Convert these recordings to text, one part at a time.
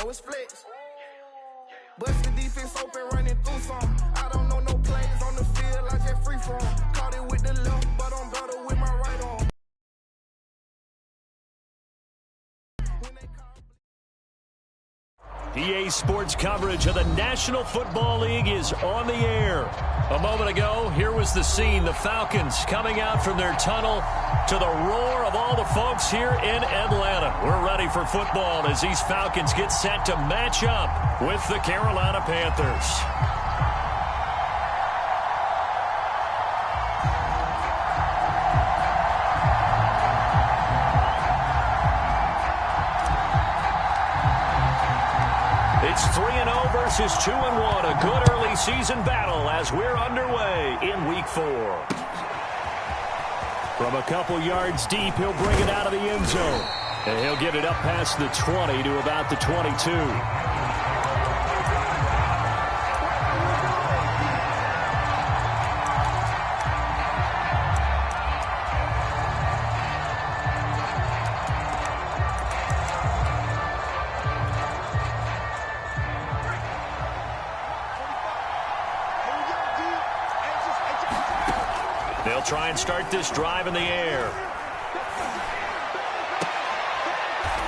know it's flex. Bustin' defense open, running through some. I don't know no plays on the field, I just free form. Caught it with the left, but I'm better with my right arm. EA Sports coverage of the National Football League is on the air. A moment ago, here was the scene. The Falcons coming out from their tunnel to the roar of all the folks here in Atlanta. We're ready for football as these Falcons get set to match up with the Carolina Panthers. It's 3-0 versus 2-1. A good early season battle as we're underway in Week 4. From a couple yards deep, he'll bring it out of the end zone. And he'll get it up past the 20 to about the 22. They'll try and start this drive in the air.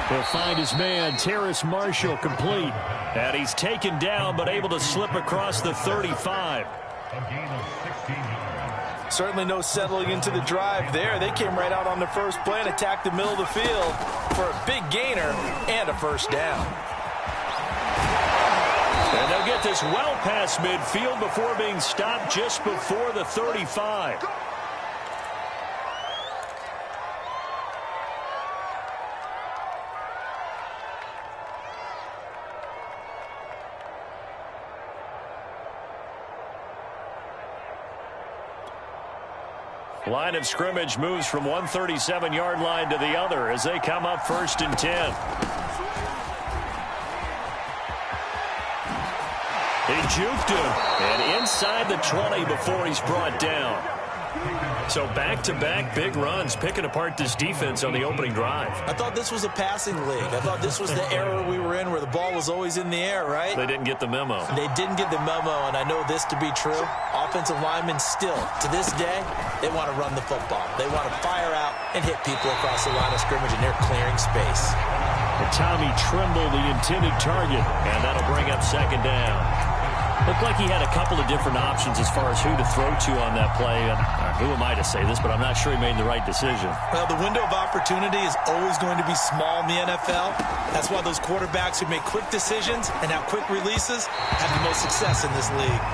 He'll find his man, Terrace Marshall, complete. And he's taken down, but able to slip across the 35. Certainly no settling into the drive there. They came right out on the first play and attacked the middle of the field for a big gainer and a first down. And they'll get this well past midfield before being stopped just before the 35. Line of scrimmage moves from one 37-yard line to the other as they come up 1st and 10. He juked him, and inside the 20 before he's brought down. So back-to-back big runs, picking apart this defense on the opening drive. I thought this was a passing league. I thought this was the era we were in where the ball was always in the air, right? They didn't get the memo. They didn't get the memo, and I know this to be true. Offensive linemen still, to this day, they want to run the football. They want to fire out and hit people across the line of scrimmage, and they're clearing space. And Tommy Tremble, the intended target, and that'll bring up 2nd down. Looked like he had a couple of different options as far as who to throw to on that play. And who am I to say this, but I'm not sure he made the right decision. Well, the window of opportunity is always going to be small in the NFL. That's why those quarterbacks who make quick decisions and have quick releases have the most success in this league.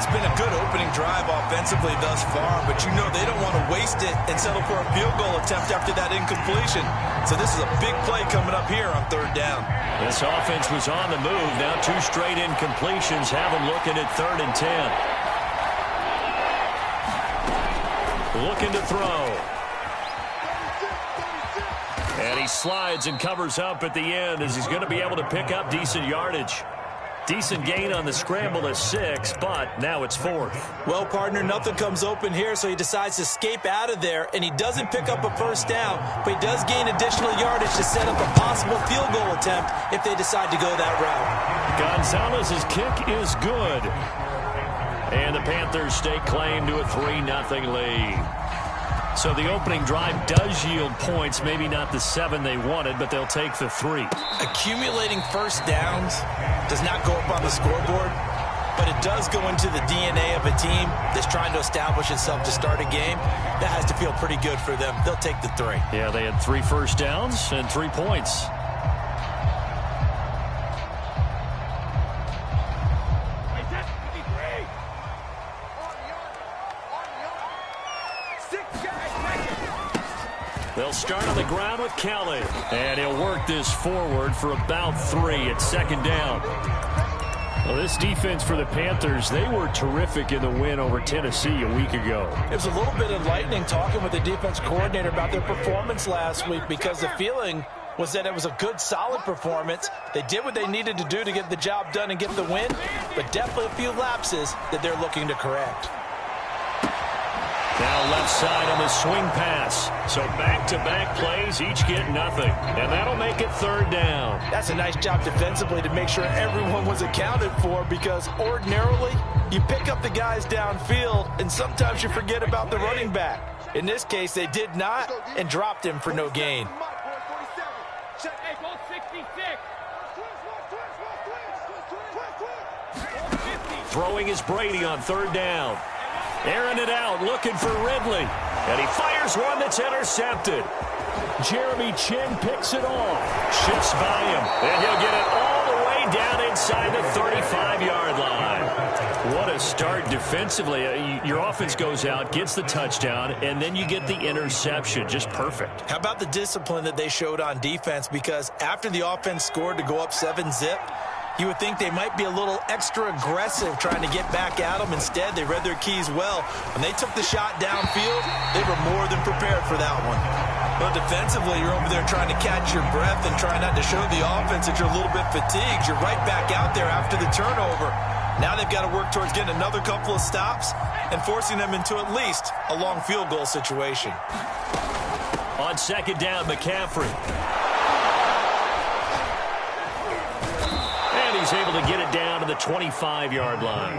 It's been a good opening drive offensively thus far, but you know they don't want to waste it and settle for a field goal attempt after that incompletion. So this is a big play coming up here on 3rd down. This offense was on the move. Now 2 straight incompletions have them looking at 3rd and 10. Looking to throw. And he slides and covers up at the end as he's going to be able to pick up decent yardage. Decent gain on the scramble is 6, but now it's 4th. Well, partner, nothing comes open here, so he decides to escape out of there, and he doesn't pick up a first down, but he does gain additional yardage to set up a possible field goal attempt if they decide to go that route. Gonzalez's kick is good. And the Panthers stake claim to a 3-0 lead. So the opening drive does yield points, maybe not the 7 they wanted, but they'll take the 3. Accumulating first downs does not go up on the scoreboard, but it does go into the DNA of a team that's trying to establish itself to start a game. That has to feel pretty good for them. They'll take the 3. Yeah, they had 3 first downs and 3 points. They'll start on the ground with Kelly. And he'll work this forward for about 3 at 2nd down. Well, this defense for the Panthers, they were terrific in the win over Tennessee a week ago. It was a little bit enlightening talking with the defense coordinator about their performance last week because the feeling was that it was a good, solid performance. They did what they needed to do to get the job done and get the win, but definitely a few lapses that they're looking to correct. Now left side on the swing pass. So back-to-back plays, each get nothing. And that'll make it third down. That's a nice job defensively to make sure everyone was accounted for, because ordinarily you pick up the guys downfield and sometimes you forget about the running back. In this case, they did not and dropped him for no gain. Throwing is Brady on third down. Airing it out, looking for Ridley. And he fires one that's intercepted. Jeremy Chin picks it off. Shifts by him. And he'll get it all the way down inside the 35-yard line. What a start defensively. Your offense goes out, gets the touchdown, and then you get the interception. Just perfect. How about the discipline that they showed on defense? Because after the offense scored to go up 7-zip, you would think they might be a little extra aggressive trying to get back at them. Instead, they read their keys well. When they took the shot downfield, they were more than prepared for that one. But defensively, you're over there trying to catch your breath and trying not to show the offense that you're a little bit fatigued. You're right back out there after the turnover. Now they've got to work towards getting another couple of stops and forcing them into at least a long field goal situation. On second down, McCaffrey. He's able to get it down to the 25-yard line.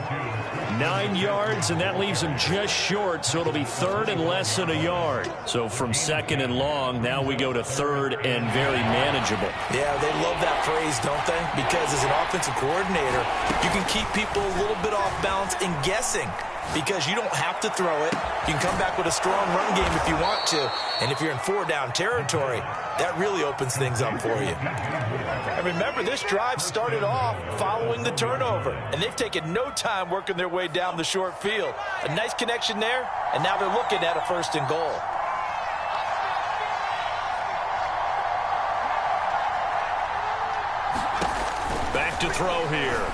9 yards, and that leaves him just short, so it'll be third and less than a yard. So from second and long, now we go to third and very manageable. Yeah, they love that phrase, don't they? Because as an offensive coordinator, you can keep people a little bit off balance and guessing, because you don't have to throw it. You can come back with a strong run game if you want to. And if you're in four-down territory, that really opens things up for you. And remember, this drive started off following the turnover, and they've taken no time working their way down the short field. A nice connection there, and now they're looking at a first and goal. Back to throw here.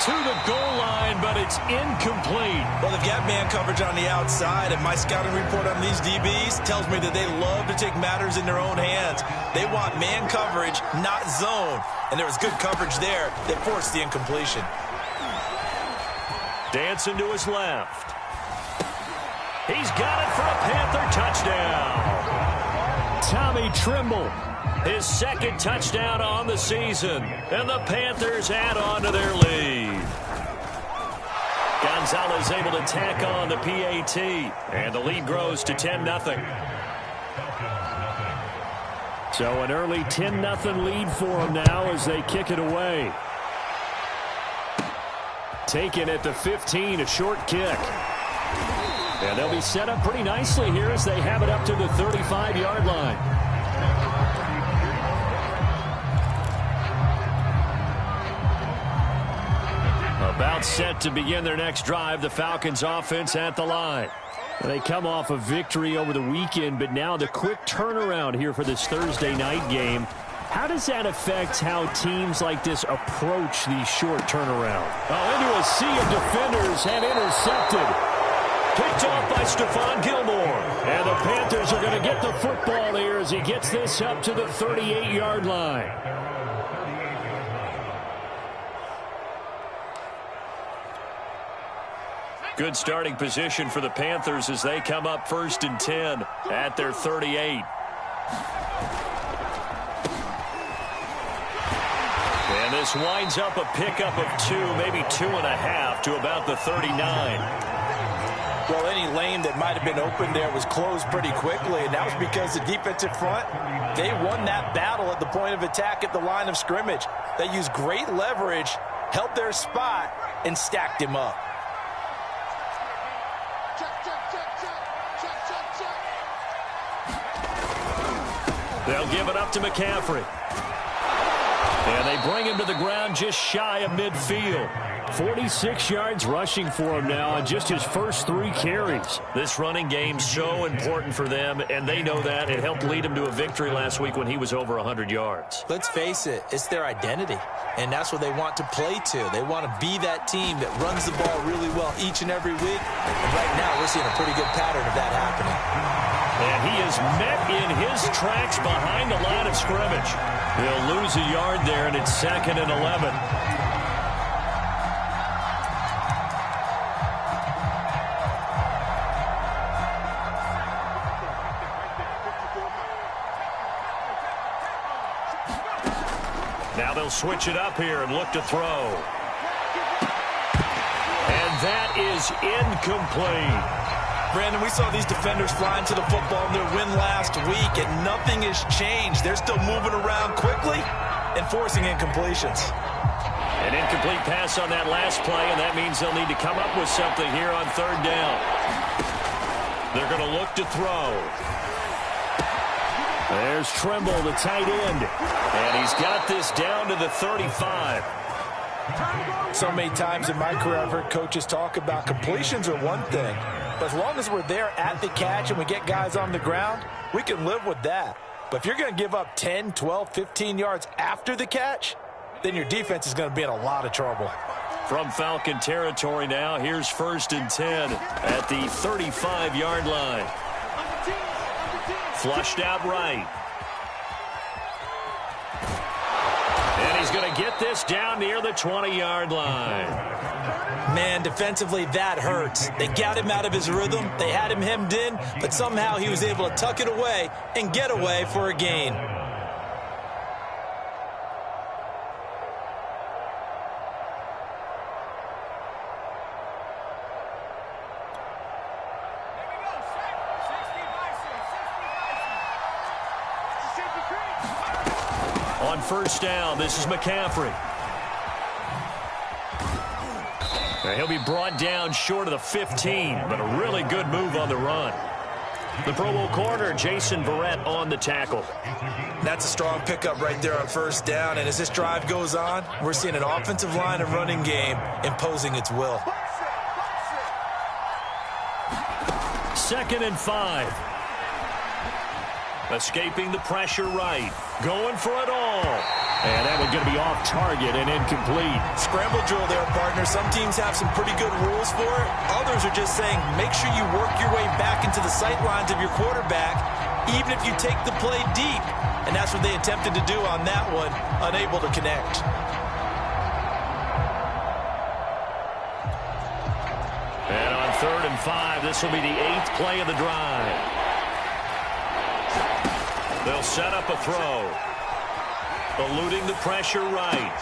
To the goal line, but it's incomplete. Well, they've got man coverage on the outside, and my scouting report on these DBs tells me that they love to take matters in their own hands. They want man coverage, not zone. And there was good coverage there that forced the incompletion. Dancing to his left. He's got it for a Panther touchdown. Tommy Trimble. His second touchdown on the season. And the Panthers add on to their lead. Gonzalez able to tack on the PAT. And the lead grows to 10-0. So an early 10-0 lead for them now as they kick it away. Taken at the 15, a short kick. And they'll be set up pretty nicely here as they have it up to the 35-yard line. About set to begin their next drive, the Falcons offense at the line. They come off a victory over the weekend, but now the quick turnaround here for this Thursday night game. How does that affect how teams like this approach these short turnaround? Into a sea of defenders and intercepted. Picked off by Stephon Gilmore. And the Panthers are going to get the football here as he gets this up to the 38-yard line. Good starting position for the Panthers as they come up 1st and 10 at their 38. And this winds up a pickup of 2, maybe 2.5 to about the 39. Well, any lane that might have been open there was closed pretty quickly, and that was because the defensive front, they won that battle at the point of attack at the line of scrimmage. They used great leverage, held their spot, and stacked him up. They'll give it up to McCaffrey. And they bring him to the ground just shy of midfield. 46 yards rushing for him now on just his first 3 carries. This running game so important for them, and they know that. It helped lead him to a victory last week when he was over 100 yards. Let's face it, it's their identity, and that's what they want to play to. They want to be that team that runs the ball really well each and every week. And right now, we're seeing a pretty good pattern of that happening. And he is met in his tracks behind the line of scrimmage. He'll lose a yard there, and it's 2nd and 11. Now they'll switch it up here and look to throw. And that is incomplete. Brandon, we saw these defenders flying to the football in their win last week, and nothing has changed. They're still moving around quickly and forcing incompletions. An incomplete pass on that last play, and that means they'll need to come up with something here on third down. They're going to look to throw. There's Trimble, the tight end. And he's got this down to the 35. So many times in my career I've heard coaches talk about completions are one thing, but as long as we're there at the catch and we get guys on the ground, we can live with that. But if you're going to give up 10, 12, 15 yards after the catch, then your defense is going to be in a lot of trouble. From Falcon territory now, here's 1st and 10 at the 35-yard line. Flushed out right. And he's going to get this down near the 20-yard line. Man, defensively, that hurts. They got him out of his rhythm. They had him hemmed in, but somehow he was able to tuck it away and get away for a gain. On 1st down, this is McCaffrey. He'll be brought down short of the 15, but a really good move on the run. The Pro Bowl corner, Jason Verrett, on the tackle. That's a strong pickup right there on 1st down, and as this drive goes on, we're seeing an offensive line and running game imposing its will. 2nd and 5. Escaping the pressure right. Going for it all. And that one's going to be off target and incomplete. Scramble drill there, partner. Some teams have some pretty good rules for it. Others are just saying make sure you work your way back into the sight lines of your quarterback, even if you take the play deep. And that's what they attempted to do on that one, unable to connect. And on 3rd and 5, this will be the 8th play of the drive. They'll set up a throw. Eluding the pressure right.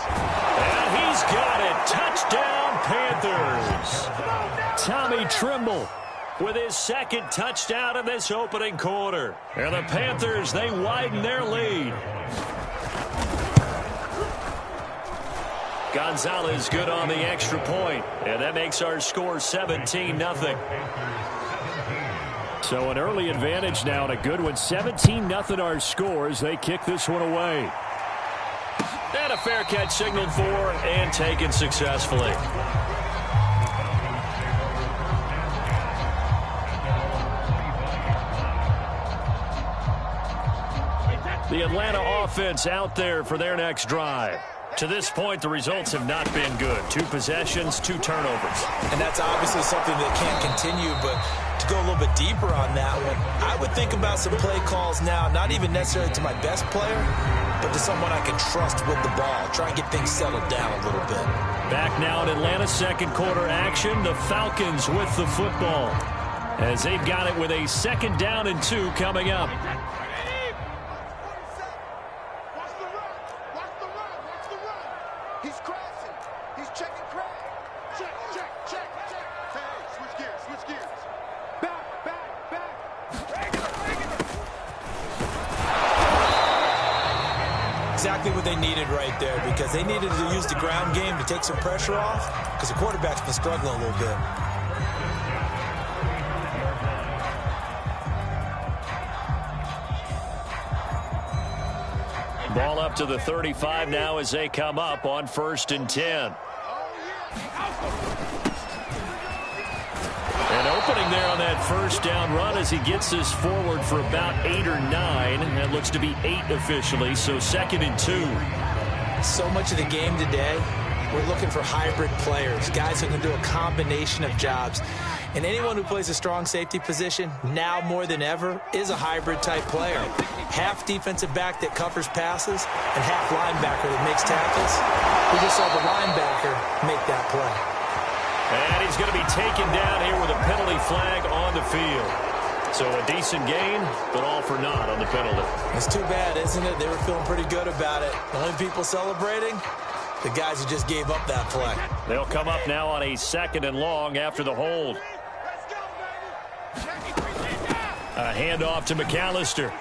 And he's got it. Touchdown, Panthers. Tommy Trimble with his 2nd touchdown in this opening quarter. And the Panthers, they widen their lead. Gonzalez good on the extra point. And that makes our score 17-0. So an early advantage now and a good one. 17-0 our score as they kick this one away. And a fair catch signaled for and taken successfully. The Atlanta offense out there for their next drive. To this point, the results have not been good. 2 possessions, 2 turnovers. And that's obviously something that can't continue, but to go a little bit deeper on that one, I would think about some play calls now, not even necessarily to my best player, but to someone I can trust with the ball. Try and get things settled down a little bit. Back now in Atlanta's 2nd quarter action, the Falcons with the football, as they've got it with a 2nd down and 2 coming up. Exactly what they needed right there, because they needed to use the ground game to take some pressure off, because the quarterback's been struggling a little bit. Ball up to the 35 now as they come up on 1st and 10. And opening there on that 1st down run as he gets this forward for about 8 or 9. That looks to be 8 officially, so 2nd and 2. So much of the game today, we're looking for hybrid players, guys who can do a combination of jobs. And anyone who plays a strong safety position, now more than ever, is a hybrid-type player. Half defensive back that covers passes and half linebacker that makes tackles. We just saw the linebacker make that play. And he's going to be taken down here with a penalty flag on the field. So a decent gain, but all for naught on the penalty. It's too bad, isn't it? They were feeling pretty good about it. The only people celebrating, the guys who just gave up that play. They'll come up now on a 2nd and long after the hold. A handoff to McAllister.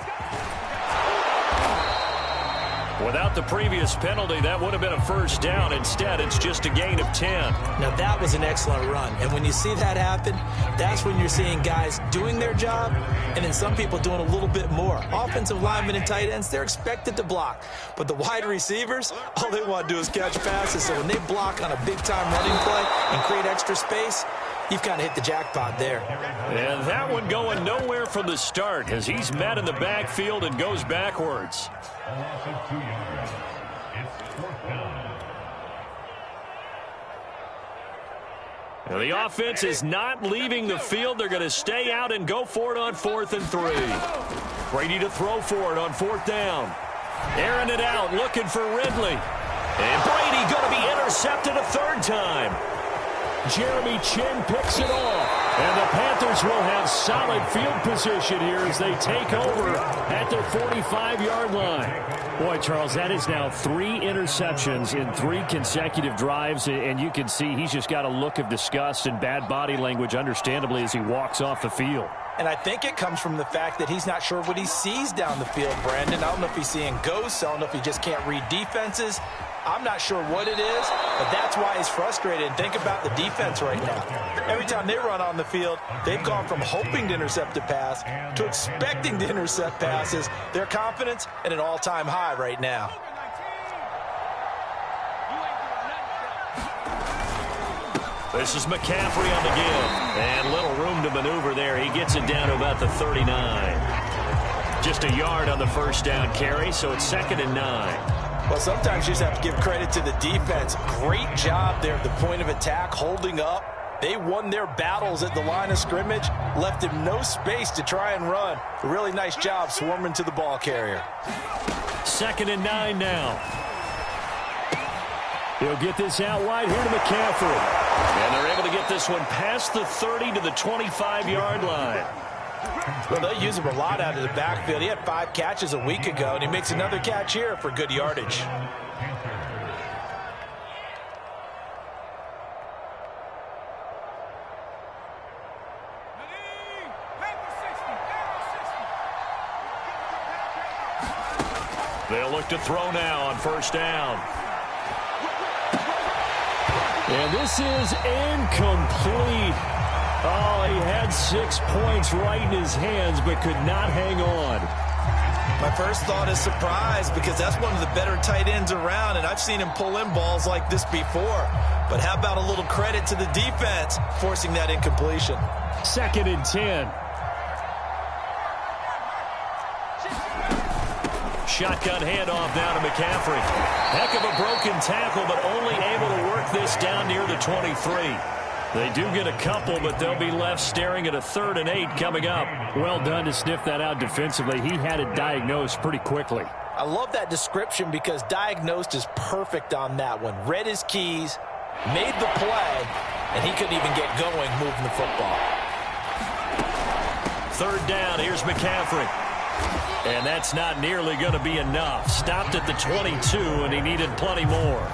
Without the previous penalty, that would have been a first down. Instead, it's just a gain of 10. Now, that was an excellent run. And when you see that happen, that's when you're seeing guys doing their job and then some people doing a little bit more. Offensive linemen and tight ends, they're expected to block. But the wide receivers, all they want to do is catch passes. So when they block on a big-time running play and create extra space, you've kind of hit the jackpot there. And that one going nowhere from the start as he's met in the backfield and goes backwards. Now the offense is not leaving the field. They're going to stay out and go for it on 4th and 3. Brady to throw for it on 4th down. Airing it out, looking for Ridley. And Brady going to be intercepted a 3rd time. Jeremy Chin picks it off. And the Panthers will have solid field position here as they take over at their 45-yard line. Boy, Charles, that is now 3 interceptions in 3 consecutive drives, and you can see he's just got a look of disgust and bad body language, understandably, as he walks off the field. And I think it comes from the fact that he's not sure what he sees down the field, Brandon. I don't know if he's seeing ghosts. I don't know if he just can't read defenses. I'm not sure what it is, but that's why he's frustrated. And think about the defense right now. Every time they run on the field, they've gone from hoping to intercept a pass to expecting to intercept passes. Their confidence at an all-time high right now. This is McCaffrey on the give. And little room to maneuver there. He gets it down to about the 39. Just a yard on the first down carry, so it's 2nd and 9. Well, sometimes you just have to give credit to the defense. Great job there at the point of attack, holding up. They won their battles at the line of scrimmage, left him no space to try and run. A really nice job swarming to the ball carrier. 2nd and 9 now. He'll get this out wide here to McCaffrey. And they're able to get this one past the 30 to the 25-yard line. Well, they use him a lot out of the backfield. He had 5 catches a week ago, and he makes another catch here for good yardage. They'll look to throw now on first down. And this is incomplete. Oh, he had 6 points right in his hands, but could not hang on. My first thought is surprise, because that's one of the better tight ends around, and I've seen him pull in balls like this before. But how about a little credit to the defense forcing that incompletion? 2nd and 10. Shotgun handoff now to McCaffrey. Heck of a broken tackle, but only able to work this down near the 23. They do get a couple, but they'll be left staring at a 3rd and 8 coming up. Well done to sniff that out defensively. He had it diagnosed pretty quickly. I love that description because diagnosed is perfect on that one. Read his keys, made the play, and he couldn't even get going moving the football. 3rd down, here's McCaffrey. And that's not nearly going to be enough. Stopped at the 22, and he needed plenty more.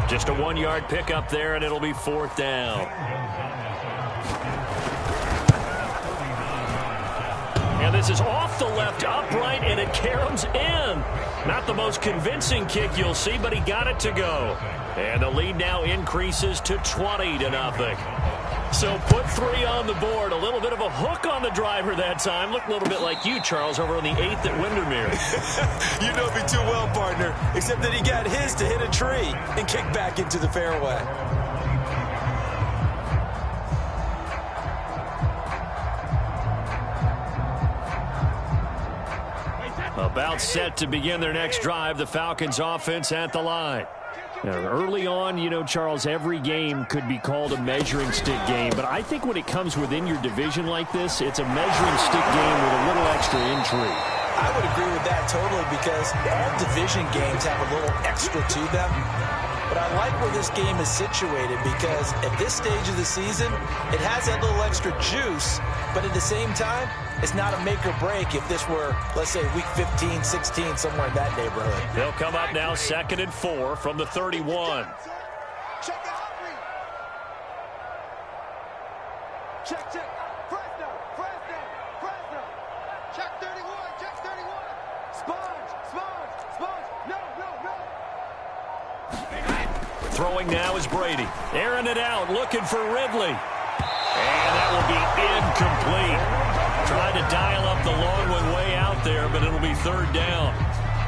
Just a 1-yard pickup there, and it'll be 4th down. And this is off the left upright, and it caroms in. Not the most convincing kick you'll see, but he got it to go. And the lead now increases to 20-0. So put 3 on the board. A little bit of a hook on the driver that time. Looked a little bit like you, Charles, over on the 8th at Windermere. You know me too well, partner, except that he got his to hit a tree and kick back into the fairway. About set to begin their next drive, the Falcons offense at the line. Now, early on, you know, Charles, every game could be called a measuring stick game. But I think when it comes within your division like this, it's a measuring stick game with a little extra intrigue. I would agree with that totally because all division games have a little extra to them. But I like where this game is situated because at this stage of the season, it has that little extra juice, but at the same time, it's not a make or break if this were, let's say, week 15, 16, somewhere in that neighborhood. They'll come up now 2nd and 4 from the 31. Check. Fresno. Check 31. Sponge. No. Throwing now is Brady. Airing it out, looking for Ridley. And that will be incomplete. Tried to dial up the long one way out there, but it'll be 3rd down.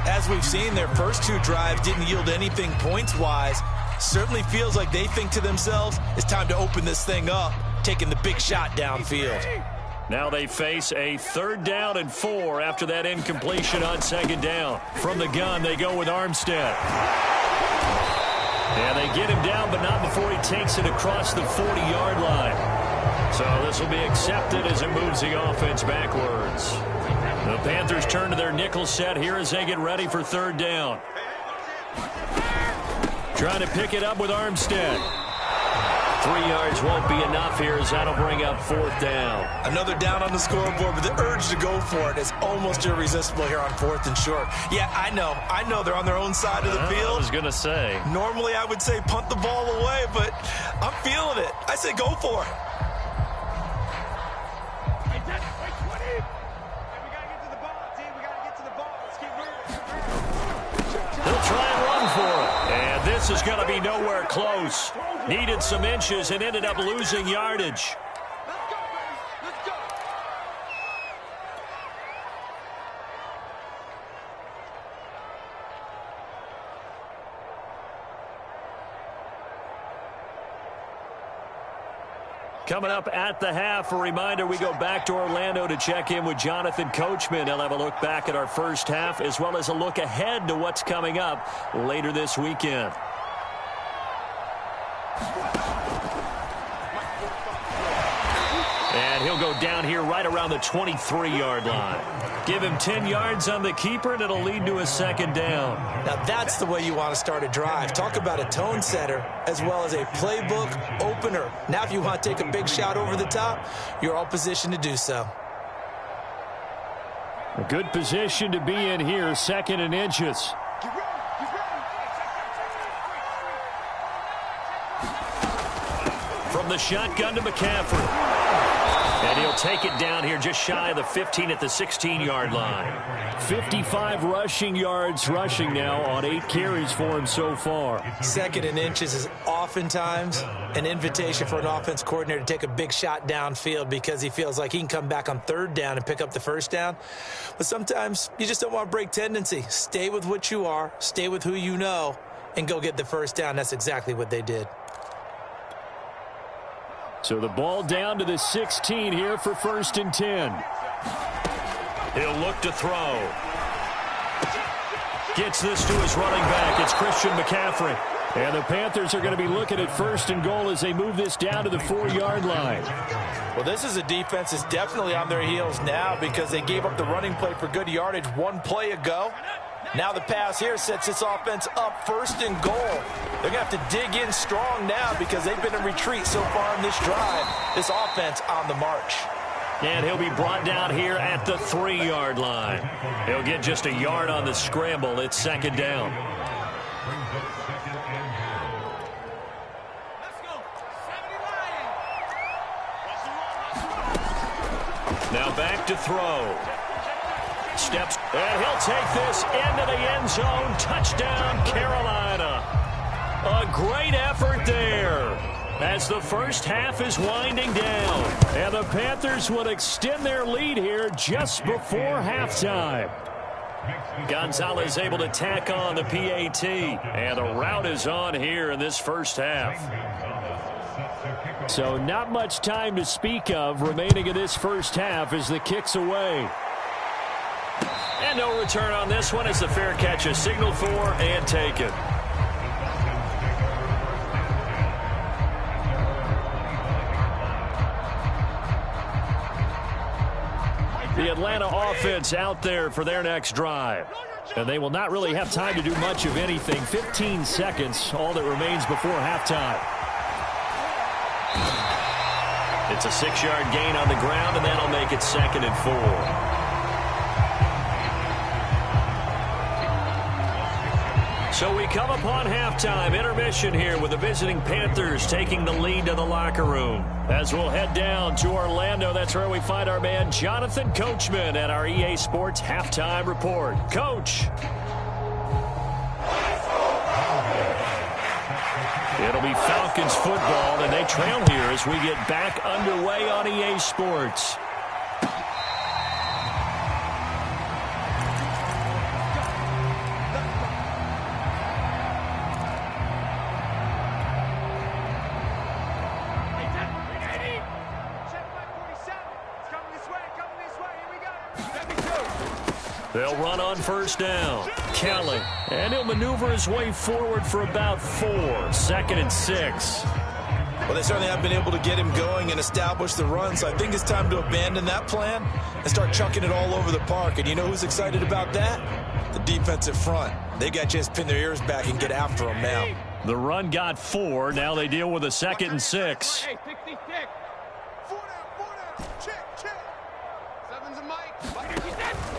As we've seen, their first 2 drives didn't yield anything points-wise. Certainly feels like they think to themselves, it's time to open this thing up, taking the big shot downfield. Now they face a 3rd down and 4 after that incompletion on 2nd down. From the gun, they go with Armstead. And they get him down, but not before he takes it across the 40-yard line. So this will be accepted as it moves the offense backwards. The Panthers turn to their nickel set here as they get ready for 3rd down. Trying to pick it up with Armstead. 3 yards won't be enough here as that'll bring up 4th down. Another down on the scoreboard, but the urge to go for it is almost irresistible here on 4th and short. Yeah, I know they're on their own side of the field. I was going to say. Normally I would say punt the ball away, but I'm feeling it. I say go for it. He'll try and run for it. And this is going to be nowhere close. Needed some inches and ended up losing yardage. Let's go. Coming up at the half, a reminder, we go back to Orlando to check in with Jonathan Coachman. He'll have a look back at our first half as well as a look ahead to what's coming up later this weekend. And he'll go down here right around the 23-yard line. Give him 10 yards on the keeper, and it'll lead to a 2nd down. Now that's the way you want to start a drive. Talk about a tone setter as well as a playbook opener. Now if you want to take a big shot over the top, you're all positioned to do so. A good position to be in here, 2nd and inches. From the shotgun to McCaffrey. And he'll take it down here just shy of the 15 at the 16-yard line. 55 rushing yards rushing now on 8 carries for him so far. 2nd and inches is oftentimes an invitation for an offense coordinator to take a big shot downfield because he feels like he can come back on 3rd down and pick up the 1st down. But sometimes you just don't want to break tendency. Stay with what you are, stay with who you know, and go get the 1st down. That's exactly what they did. So the ball down to the 16 here for 1st and 10. He'll look to throw. Gets this to his running back. It's Christian McCaffrey. And the Panthers are going to be looking at 1st and goal as they move this down to the 4-yard line. Well, this is a defense that's definitely on their heels now because they gave up the running play for good yardage 1 play ago. Now the pass here sets this offense up 1st and goal. They're going to have to dig in strong now because they've been in retreat so far in this drive. This offense on the march. And he'll be brought down here at the 3-yard line. He'll get just a yard on the scramble. It's 2nd down. Now back to throw. Steps, and he'll take this into the end zone. Touchdown, Carolina. A great effort there as the first half is winding down. And the Panthers would extend their lead here just before halftime. Gonzalez able to tack on the PAT. And the route is on here in this first half. So not much time to speak of remaining in this first half as the kick's away. And no return on this one as the fair catch is signaled for and taken. The Atlanta offense out there for their next drive. And they will not really have time to do much of anything. 15 seconds, all that remains before halftime. It's a 6-yard gain on the ground, and that'll make it 2nd and 4. So we come upon halftime, intermission here with the visiting Panthers taking the lead to the locker room. As we'll head down to Orlando, that's where we find our man Jonathan Coachman at our EA Sports Halftime Report. Coach. It'll be Falcons football, and they trail here as we get back underway on EA Sports. They'll run on first down. Kelly. And he'll maneuver his way forward for about 4. 2nd and 6. Well, they certainly have been able to get him going and establish the run, so I think it's time to abandon that plan and start chucking it all over the park. And you know who's excited about that? The defensive front. They got a chance to pin their ears back and get after him now. The run got 4. Now they deal with a 2nd and 6.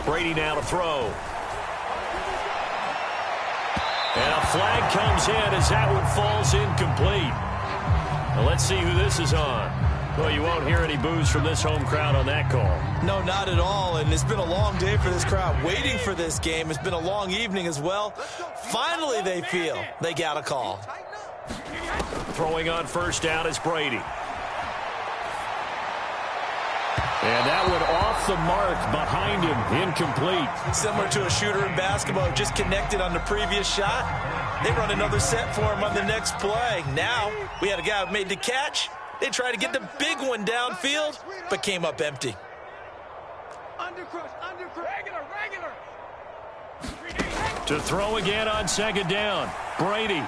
Brady now to throw. And a flag comes in as that one falls incomplete. Now let's see who this is on. Well, you won't hear any boos from this home crowd on that call. No, not at all. And it's been a long day for this crowd waiting for this game. It's been a long evening as well. Finally, they feel they got a call. Throwing on first down is Brady. And that one off the mark behind him, incomplete. Similar to a shooter in basketball, just connected on the previous shot. They run another set for him on the next play. Now, we had a guy who made the catch. They tried to get the big one downfield, but came up empty. Regular. To throw again on 2nd down. Brady.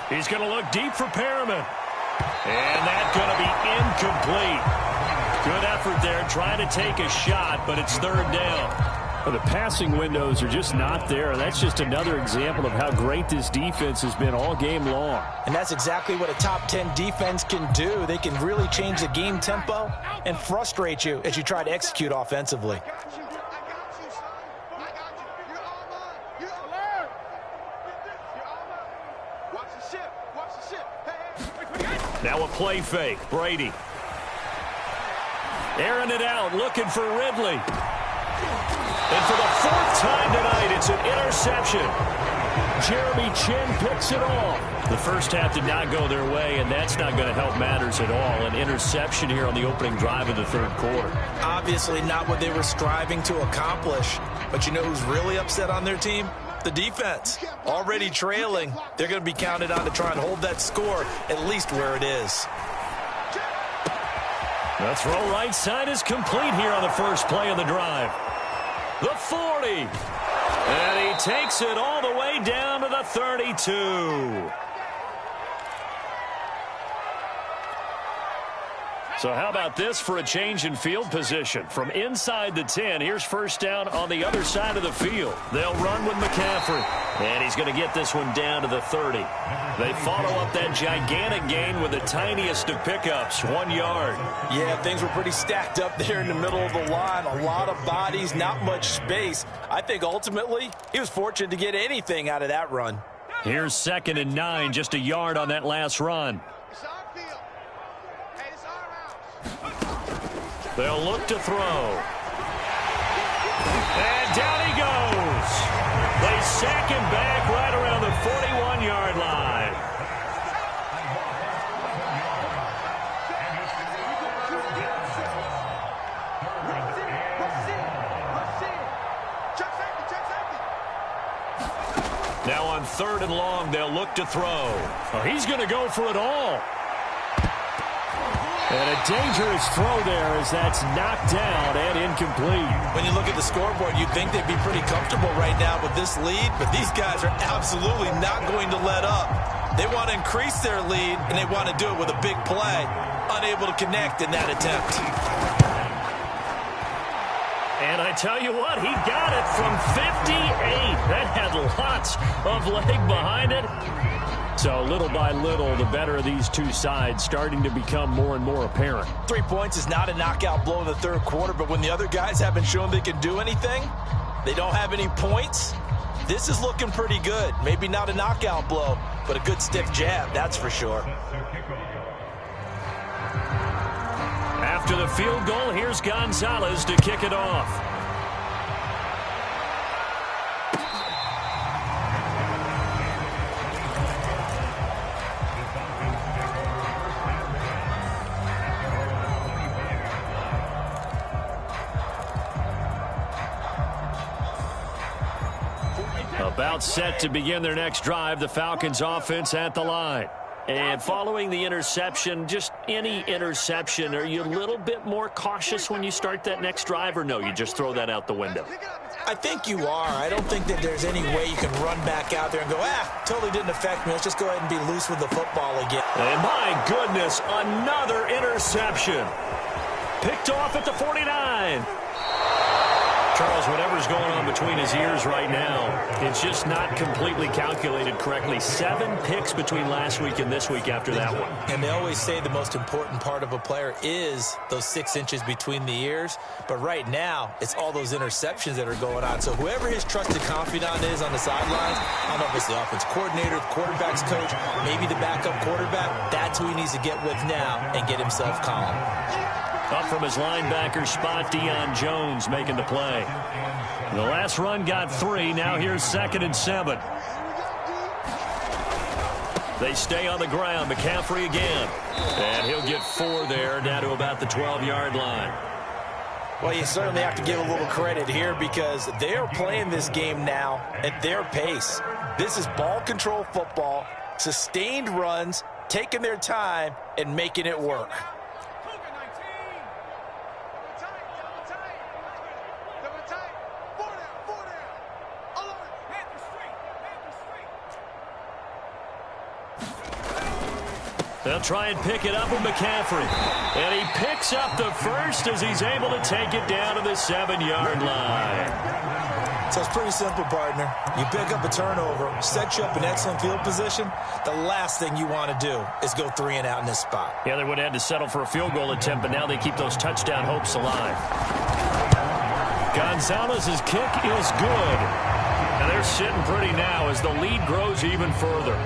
He's going to look deep for Perriman. And that's going to be incomplete. Good effort there, trying to take a shot, but it's 3rd down. Well, the passing windows are just not there. That's just another example of how great this defense has been all game long. And that's exactly what a top 10 defense can do. They can really change the game tempo and frustrate you as you try to execute offensively. Now a play fake. Brady. Airing it out, looking for Ridley. And for the 4th time tonight, it's an interception. Jeremy Chin picks it off. The first half did not go their way, and that's not going to help matters at all. An interception here on the opening drive of the 3rd quarter. Obviously not what they were striving to accomplish. But you know who's really upset on their team? The defense. Already trailing. They're going to be counted on to try and hold that score at least where it is. The throw right side is complete here on the first play of the drive. The 40. And he takes it all the way down to the 32. So how about this for a change in field position? From inside the 10, here's first down on the other side of the field. They'll run with McCaffrey. And he's going to get this one down to the 30. They follow up that gigantic gain with the tiniest of pickups, 1 yard. Yeah, things were pretty stacked up there in the middle of the line. A lot of bodies, not much space. I think ultimately he was fortunate to get anything out of that run. Here's 2nd and 9, just a yard on that last run. They'll look to throw. And down he goes. They sack him back right around the 41-yard line. Now on 3rd and long, they'll look to throw. Oh, he's going to go for it all. And a dangerous throw there as that's knocked down and incomplete. When you look at the scoreboard, you'd think they'd be pretty comfortable right now with this lead, but these guys are absolutely not going to let up. They want to increase their lead, and they want to do it with a big play. Unable to connect in that attempt. And I tell you what, he got it from 58. That had lots of leg behind it. So little by little, the better of these two sides starting to become more and more apparent. 3 points is not a knockout blow in the third quarter, but when the other guys haven't shown they can do anything, they don't have any points, this is looking pretty good. Maybe not a knockout blow, but a good stiff jab, that's for sure. After the field goal, here's Gonzalez to kick it off. About set to begin their next drive, the Falcons offense at the line. And following the interception, just any interception, are you a little bit more cautious when you start that next drive, or no, you just throw that out the window? I think you are. I don't think that there's any way you can run back out there and go, totally didn't affect me. Let's just go ahead and be loose with the football again. And my goodness, another interception. Picked off at the 49. Charles, whatever's going on between his ears right now, it's just not completely calculated correctly. 7 picks between last week and this week after that one. And they always say the most important part of a player is those 6 inches between the ears. But right now, it's all those interceptions that are going on. So whoever his trusted confidant is on the sidelines, I don't know if it's the offense coordinator, the quarterback's coach, maybe the backup quarterback, that's who he needs to get with now and get himself calm. Up from his linebacker spot, Deion Jones making the play. The last run got 3. Now here's 2nd and 7. They stay on the ground. McCaffrey again. And he'll get 4 there, down to about the 12-yard line. Well, you certainly have to give a little credit here because they are playing this game now at their pace. This is ball control football, sustained runs, taking their time, and making it work. They'll try and pick it up with McCaffrey. And he picks up the first as he's able to take it down to the 7-yard line. So it's pretty simple, partner. You pick up a turnover, set you up in excellent field position. The last thing you want to do is go 3 and out in this spot. Yeah, they would have had to settle for a field goal attempt, but now they keep those touchdown hopes alive. Gonzalez's kick is good. And they're sitting pretty now as the lead grows even further.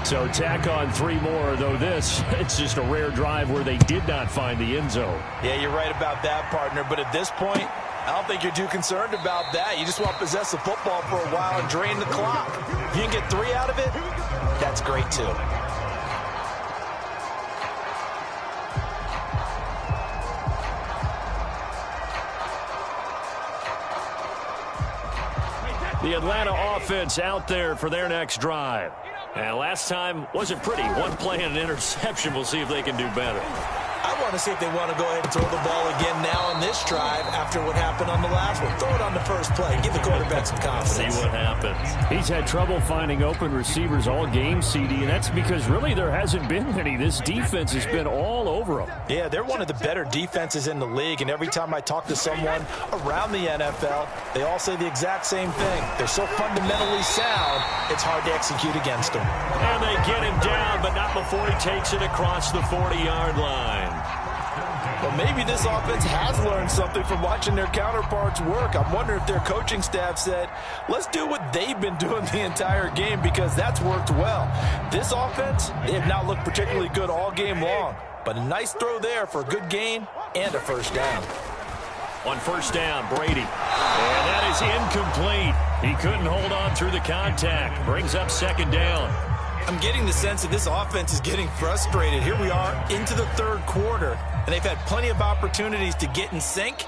So tack on 3 more, though it's just a rare drive where they did not find the end zone. Yeah, you're right about that, partner. But at this point, I don't think you're too concerned about that. You just want to possess the football for a while and drain the clock. If you can get 3 out of it, that's great, too. The Atlanta offense out there for their next drive. And last time wasn't pretty. 1 play and an interception. We'll see if they can do better. I want to see if they want to go ahead and throw the ball again now on this drive after what happened on the last one. Throw it on the first play. Give the quarterback some confidence. See what happens. He's had trouble finding open receivers all game, CD, and that's because really there hasn't been many. This defense has been all over them. Yeah, they're one of the better defenses in the league, and every time I talk to someone around the NFL, they all say the exact same thing. They're so fundamentally sound, it's hard to execute against them. And they get him down, but not before he takes it across the 40-yard line. Well, maybe this offense has learned something from watching their counterparts work. I'm wondering if their coaching staff said, let's do what they've been doing the entire game because that's worked well. This offense, they have not looked particularly good all game long, but a nice throw there for a good gain and a first down. On first down, Brady. And that is incomplete. He couldn't hold on through the contact. Brings up 2nd down. I'm getting the sense that this offense is getting frustrated. Here we are into the 3rd quarter, and they've had plenty of opportunities to get in sync.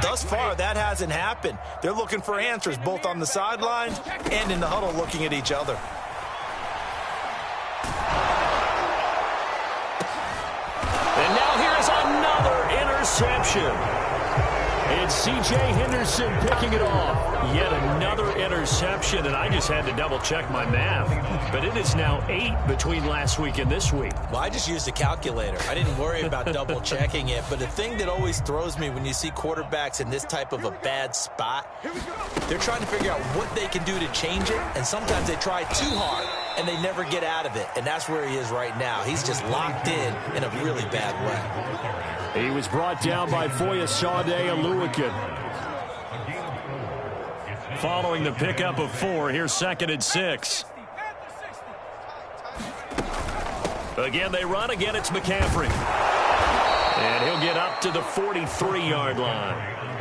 Thus far, that hasn't happened. They're looking for answers both on the sidelines and in the huddle looking at each other. And now here's another interception. It's C.J. Henderson picking it off. Yet another interception, and I just had to double-check my math. But it is now 8 between last week and this week. Well, I just used a calculator. I didn't worry about double-checking it. But the thing that always throws me when you see quarterbacks in this type of a bad spot, they're trying to figure out what they can do to change it, and sometimes they try too hard, and they never get out of it. And that's where he is right now. He's just locked in a really bad way. He was brought down by Foyesade Aluakin. Following the pickup of 4, here's 2nd and 6. Again, they run. Again, it's McCaffrey. And he'll get up to the 43-yard line.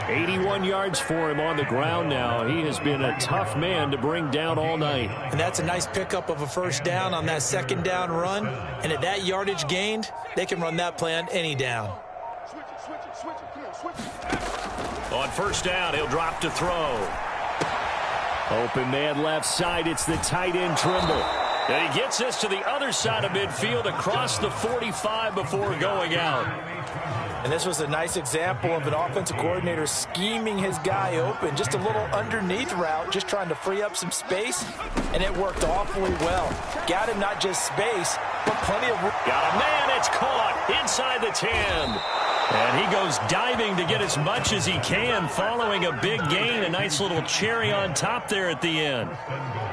81 yards for him on the ground now. He has been a tough man to bring down all night. And that's a nice pickup of a first down on that 2nd down run. And at that yardage gained, they can run that play on any down. On 1st down, he'll drop to throw. Open man left side. It's the tight end Trimble. And he gets this to the other side of midfield across the 45 before going out. And this was a nice example of an offensive coordinator scheming his guy open. Just a little underneath route, just trying to free up some space, and it worked awfully well. Got him not just space, but plenty of room. Got a man, it's caught inside the 10. And he goes diving to get as much as he can following a big gain. A nice little cherry on top there at the end.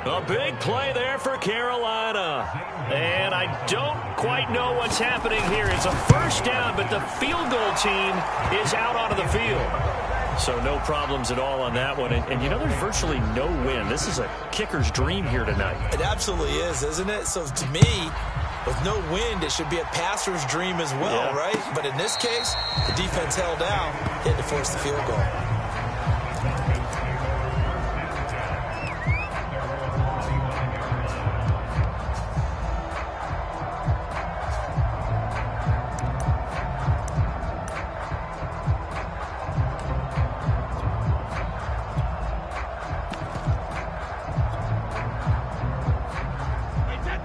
A big play there for Carolina. And I don't quite know what's happening here. It's a 1st down, but the field goal team is out onto the field. So no problems at all on that one. And you know, there's virtually no win. This is a kicker's dream here tonight. It absolutely is, isn't it? So to me, with no wind, it should be a passer's dream as well, right? But in this case, the defense held out, had to force the field goal.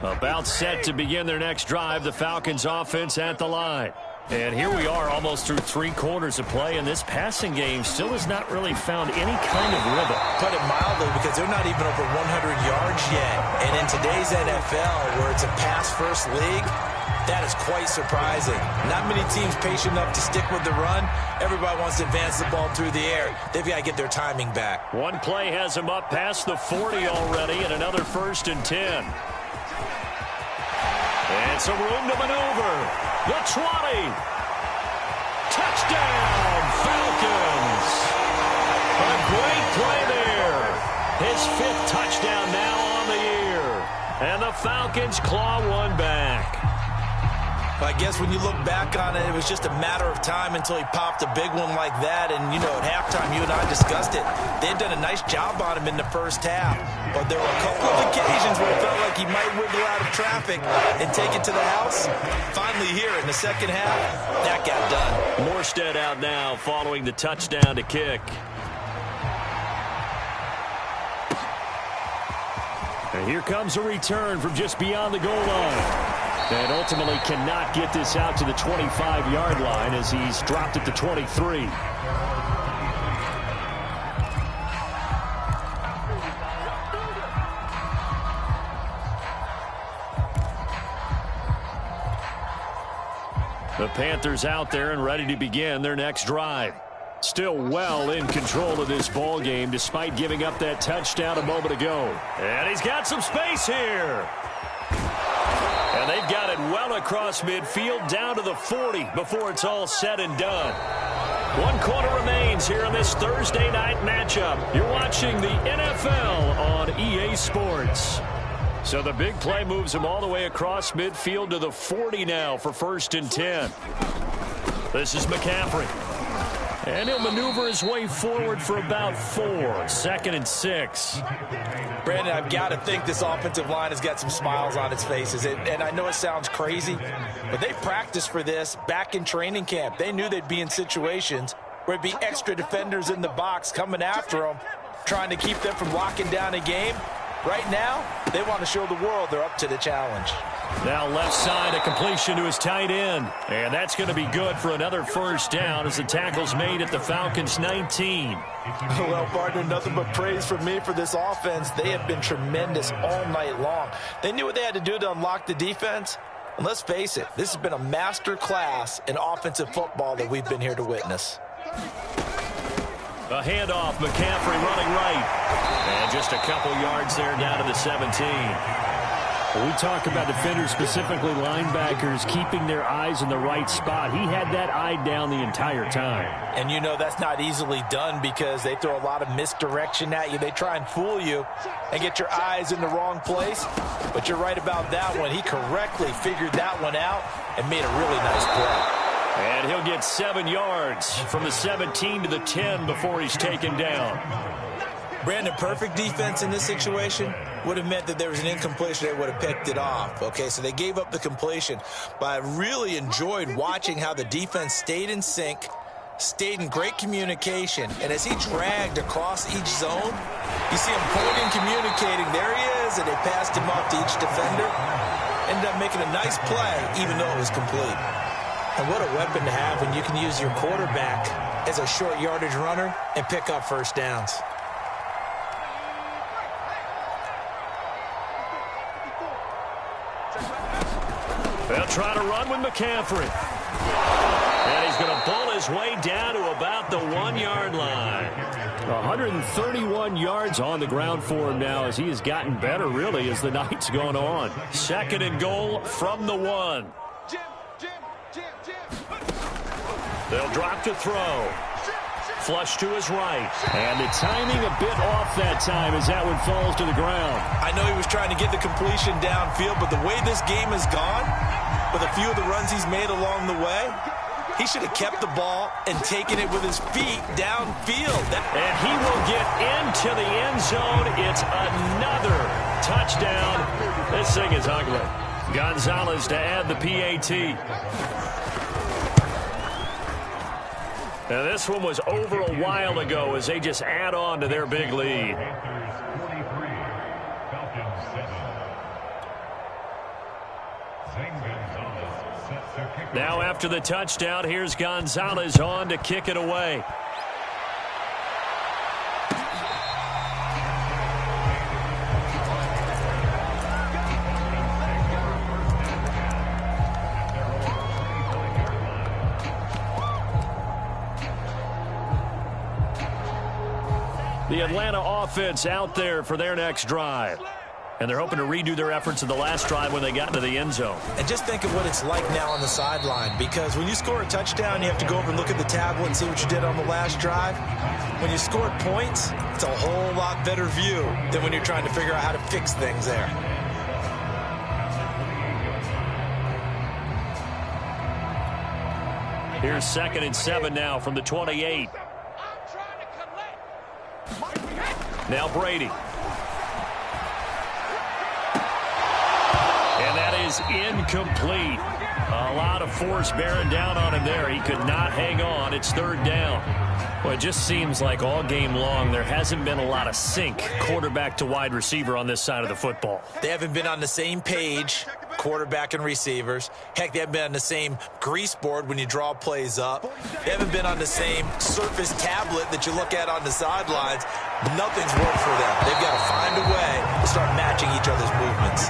About set to begin their next drive, the Falcons offense at the line. And here we are almost through 3 quarters of play, and this passing game still has not really found any kind of rhythm. Put it mildly, because they're not even over 100 yards yet. And in today's NFL, where it's a pass-first league, that is quite surprising. Not many teams patient enough to stick with the run. Everybody wants to advance the ball through the air. They've got to get their timing back. One play has him up past the 40 already, and another 1st and 10. And some room to maneuver. The 20. Touchdown, Falcons. A great play there. His 5th touchdown now on the year. And the Falcons claw one back. I guess when you look back on it, it was just a matter of time until he popped a big one like that. And, you know, at halftime, you and I discussed it. They had done a nice job on him in the 1st half. But there were a couple of occasions where it felt like he might wiggle out of traffic and take it to the house. Finally here in the 2nd half, that got done. Morstead out now following the touchdown to kick. And here comes a return from just beyond the goal line. And ultimately cannot get this out to the 25-yard line as he's dropped it to 23. The Panthers out there and ready to begin their next drive. Still well in control of this ball game despite giving up that touchdown a moment ago. And he's got some space here. And they've got it well across midfield down to the 40 before it's all said and done. 1 quarter remains here in this Thursday night matchup. You're watching the NFL on EA Sports. So the big play moves him all the way across midfield to the 40 now for 1st and 10. This is McCaffrey. And he'll maneuver his way forward for about 4. 2nd and 6. Brandon, I've got to think this offensive line has got some smiles on its faces. And I know it sounds crazy, but they practiced for this back in training camp. They knew they'd be in situations where it'd be extra defenders in the box coming after them, trying to keep them from locking down a game. Right now, they want to show the world they're up to the challenge. Now left side, a completion to his tight end. And that's going to be good for another first down as the tackle's made at the Falcons' 19. Well, partner, nothing but praise from me for this offense. They have been tremendous all night long. They knew what they had to do to unlock the defense. And let's face it, this has been a master class in offensive football that we've been here to witness. A handoff, McCaffrey running right. And just a couple yards there down to the 17. We talk about defenders, specifically linebackers, keeping their eyes in the right spot. He had that eye down the entire time. And you know that's not easily done because they throw a lot of misdirection at you. They try and fool you and get your eyes in the wrong place. But you're right about that one. He correctly figured that one out and made a really nice play. And he'll get 7 yards from the 17 to the 10 before he's taken down. Brandon, perfect defense in this situation would have meant that there was an incompletion. They would have picked it off. Okay, so they gave up the completion. But I really enjoyed watching how the defense stayed in sync, stayed in great communication. And as he dragged across each zone, you see him pointing, communicating. There he is, and they passed him off to each defender. Ended up making a nice play, even though it was complete. And what a weapon to have when you can use your quarterback as a short yardage runner and pick up first downs. They'll try to run with McCaffrey. And he's going to pull his way down to about the 1-yard line. 131 yards on the ground for him now as he has gotten better, really, as the night's gone on. 2nd and goal from the 1. They'll drop to throw. Flush to his right. And the timing a bit off that time as that one falls to the ground. I know he was trying to get the completion downfield, but the way this game has gone, with a few of the runs he's made along the way, he should have kept the ball and taken it with his feet downfield. And he will get into the end zone. It's another touchdown. This thing is ugly. Gonzalez to add the PAT. Now, this one was over a while ago as they just add on to their big lead. Now, after the touchdown, here's Gonzalez on to kick it away. The Atlanta offense out there for their next drive. And they're hoping to redo their efforts in the last drive when they got into the end zone. And just think of what it's like now on the sideline, because when you score a touchdown, you have to go over and look at the tablet and see what you did on the last drive. When you scored points, it's a whole lot better view than when you're trying to figure out how to fix things there. Here's 2nd and 7 now from the 28. Now Brady. And that is incomplete. A lot of force bearing down on him there. He could not hang on. It's 3rd down. Well, it just seems like all game long there hasn't been a lot of sync quarterback to wide receiver on this side of the football. They haven't been on the same page, quarterback and receivers. Heck, they haven't been on the same grease board when you draw plays up. They haven't been on the same Surface tablet that you look at on the sidelines. Nothing's worked for them. They've got to find a way to start matching each other's movements.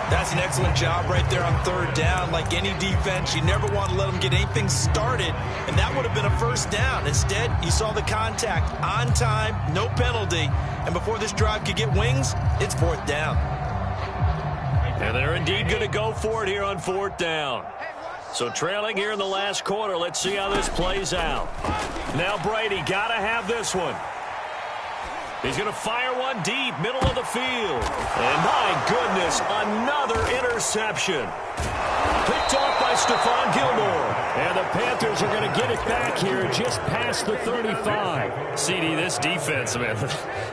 That's an excellent job right there on 3rd down. Like any defense, you never want to let them get anything started, and that would have been a first down. Instead, you saw the contact on time, no penalty, and before this drive could get wings, it's 4th down. And they're indeed going to go for it here on 4th down. So trailing here in the last quarter, let's see how this plays out. Now Brady, got to have this one. He's going to fire one deep, middle of the field. And my goodness, another interception. Picked off by Stephon Gilmore. And the Panthers are going to get it back here just past the 35. CD, this defense, man,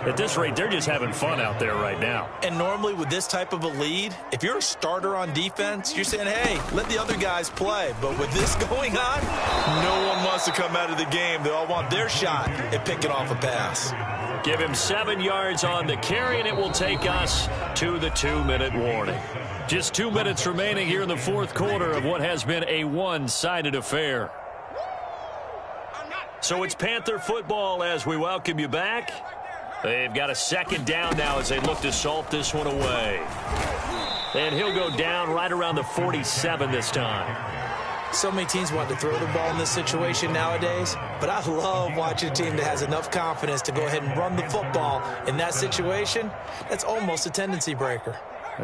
at this rate, they're just having fun out there right now. And normally with this type of a lead, if you're a starter on defense, you're saying, hey, let the other guys play. But with this going on, no one wants to come out of the game. They all want their shot at picking off a pass. Give him 7 yards on the carry, and it will take us to the 2-minute warning. Just 2 minutes remaining here in the fourth quarter of what has been a one-sided affair. So it's Panther football as we welcome you back. They've got a second down now as they look to salt this one away. And he'll go down right around the 47 this time. So many teams want to throw the ball in this situation nowadays, but I love watching a team that has enough confidence to go ahead and run the football in that situation. That's almost a tendency breaker.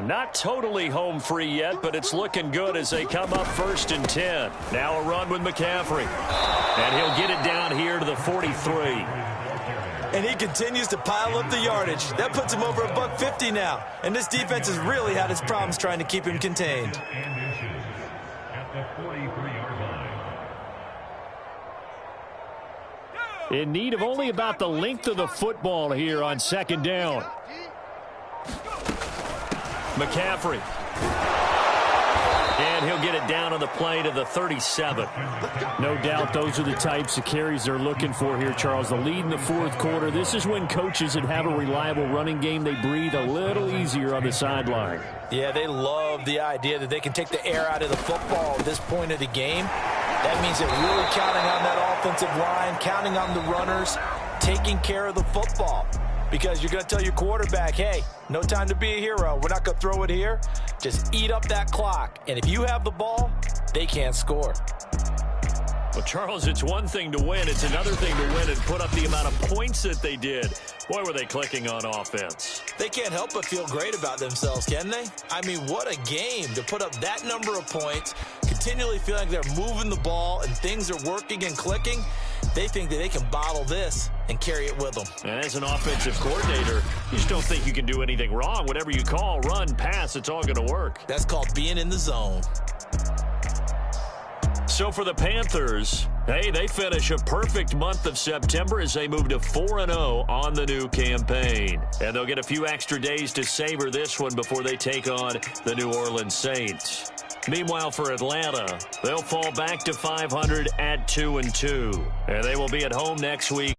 Not totally home free yet, but it's looking good as they come up 1st and 10. Now a run with McCaffrey. And he'll get it down here to the 43. And he continues to pile up the yardage. That puts him over $150 now. And this defense has really had its problems trying to keep him contained. In need of only about the length of the football here on second down. McCaffrey. And he'll get it down on the play to the 37. No doubt those are the types of carries they're looking for here, Charles. The lead in the fourth quarter. This is when coaches that have a reliable running game, they breathe a little easier on the sideline. Yeah, they love the idea that they can take the air out of the football at this point of the game. That means they're really counting on that offensive line, counting on the runners, taking care of the football. Because you're going to tell your quarterback, hey, no time to be a hero. We're not going to throw it here. Just eat up that clock. And if you have the ball, they can't score. Well, Charles, it's one thing to win. It's another thing to win and put up the amount of points that they did. Boy, were they clicking on offense. They can't help but feel great about themselves, can they? I mean, what a game to put up that number of points, continually feeling like they're moving the ball and things are working and clicking. They think that they can bottle this and carry it with them. And as an offensive coordinator, you just don't think you can do anything wrong. Whatever you call, run, pass, it's all going to work. That's called being in the zone. So for the Panthers, hey, they finish a perfect month of September as they move to 4-0 on the new campaign. And they'll get a few extra days to savor this one before they take on the New Orleans Saints. Meanwhile, for Atlanta, they'll fall back to 500 at 2-2. And they will be at home next week.